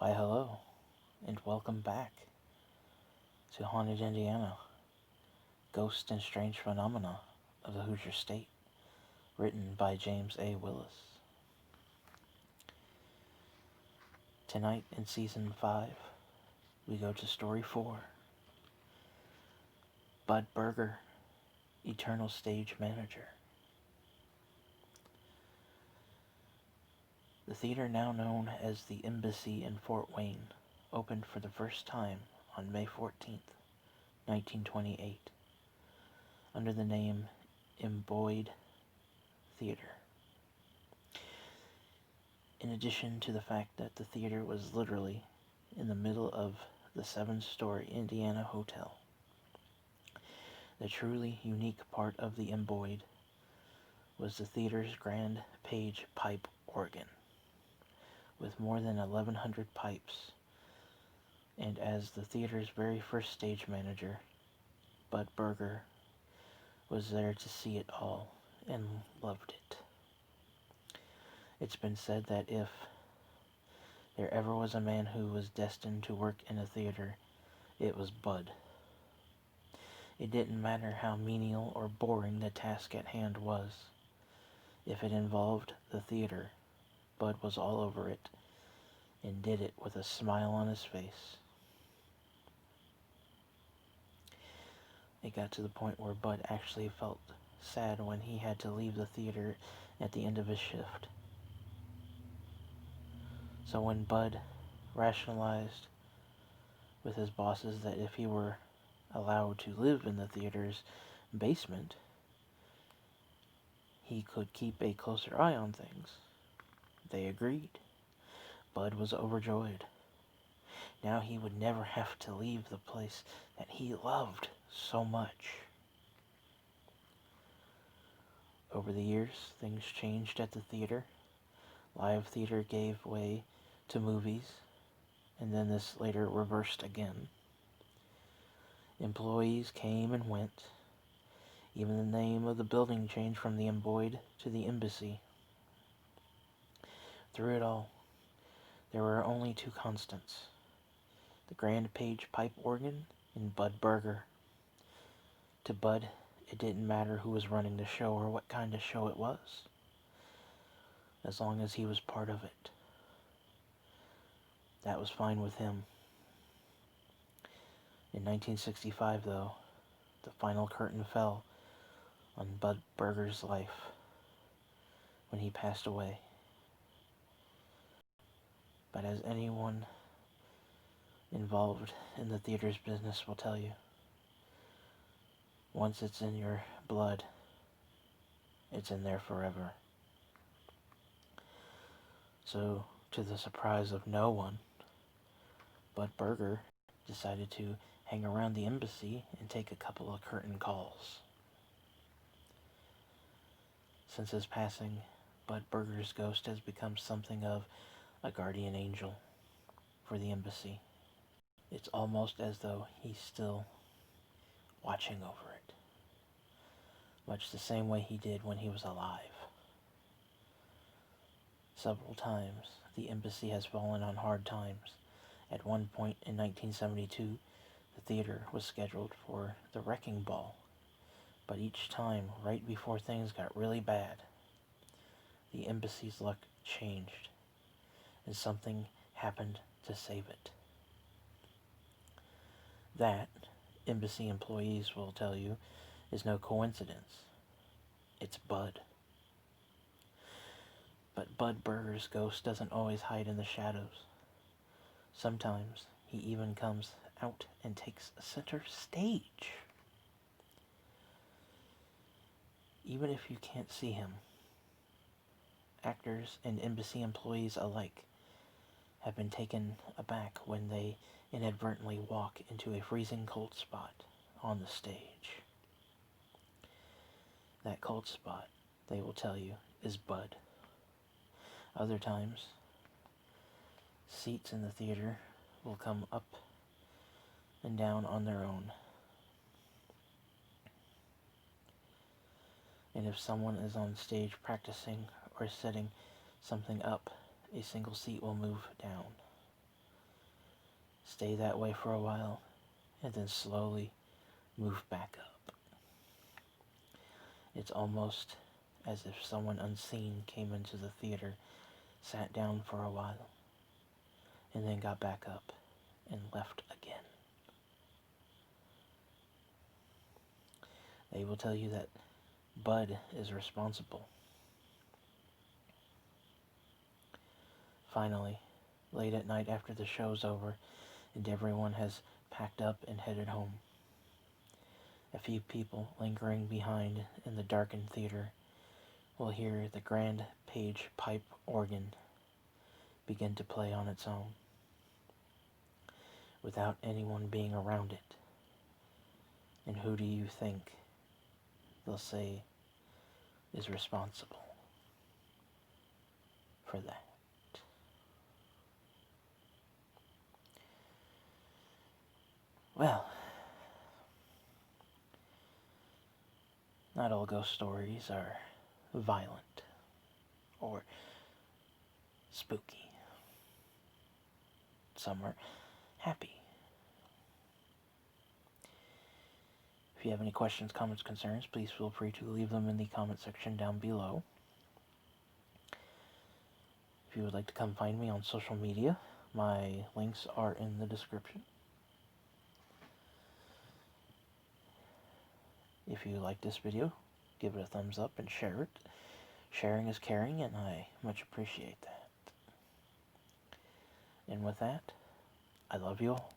Why hello, and welcome back to Haunted Indiana, Ghost and Strange Phenomena of the Hoosier State, written by James A. Willis. Tonight in Season 5, we go to Story 4, Bud Berger, Eternal Stage Manager. The theater, now known as the Embassy in Fort Wayne, opened for the first time on May 14th, 1928, under the name Emboid Theater. In addition to the fact that the theater was literally in the middle of the 7-story Indiana Hotel, the truly unique part of the Emboid was the theater's grand page pipe organ, with more than 1,100 pipes, and as the theater's very first stage manager, Bud Berger was there to see it all and loved it. It's been said that if there ever was a man who was destined to work in a theater, it was Bud. It didn't matter how menial or boring the task at hand was. If it involved the theater, Bud was all over it and did it with a smile on his face. It got to the point where Bud actually felt sad when he had to leave the theater at the end of his shift. So when Bud rationalized with his bosses that if he were allowed to live in the theater's basement, he could keep a closer eye on things, they agreed. Bud was overjoyed. Now he would never have to leave the place that he loved so much. Over the years, things changed at the theater. Live theater gave way to movies, and then this later reversed again. Employees came and went. Even the name of the building changed from the Emboid to the Embassy. Through it all, there were only two constants: the grand page pipe organ and Bud Berger. To Bud, it didn't matter who was running the show or what kind of show it was, as long as he was part of it. That was fine with him. In 1965, though, the final curtain fell on Bud Berger's life when he passed away. But as anyone involved in the theater's business will tell you, once it's in your blood, it's in there forever. So, to the surprise of no one, Bud Berger decided to hang around the embassy and take a couple of curtain calls. Since his passing, Bud Berger's ghost has become something of a guardian angel for the embassy. It's almost as though he's still watching over it, much the same way he did when he was alive. Several times, the embassy has fallen on hard times. At one point in 1972, the theater was scheduled for the Wrecking Ball, but each time, right before things got really bad, the embassy's luck changed, and something happened to save it. That, embassy employees will tell you, is no coincidence. It's Bud. But Bud Berger's ghost doesn't always hide in the shadows. Sometimes he even comes out and takes center stage. Even if you can't see him, actors and embassy employees alike have been taken aback when they inadvertently walk into a freezing cold spot on the stage. That cold spot, they will tell you, is Bud. Other times, seats in the theater will come up and down on their own. And if someone is on stage practicing or setting something up, a single seat will move down. stay that way for a while, and then slowly move back up. It's almost as if someone unseen came into the theater, sat down for a while, and then got back up and left again. They will tell you that Bud is responsible. Finally, late at night after the show's over and everyone has packed up and headed home, a few people lingering behind in the darkened theater will hear the grand page pipe organ begin to play on its own, without anyone being around it. And who do you think they'll say is responsible for that? Well, not all ghost stories are violent or spooky. Some are happy. If you have any questions, comments, concerns, please feel free to leave them in the comment section down below. If you would like to come find me on social media, my links are in the description. If you like this video, give it a thumbs up and share it. Sharing is caring, and I much appreciate that. And with that, I love you all.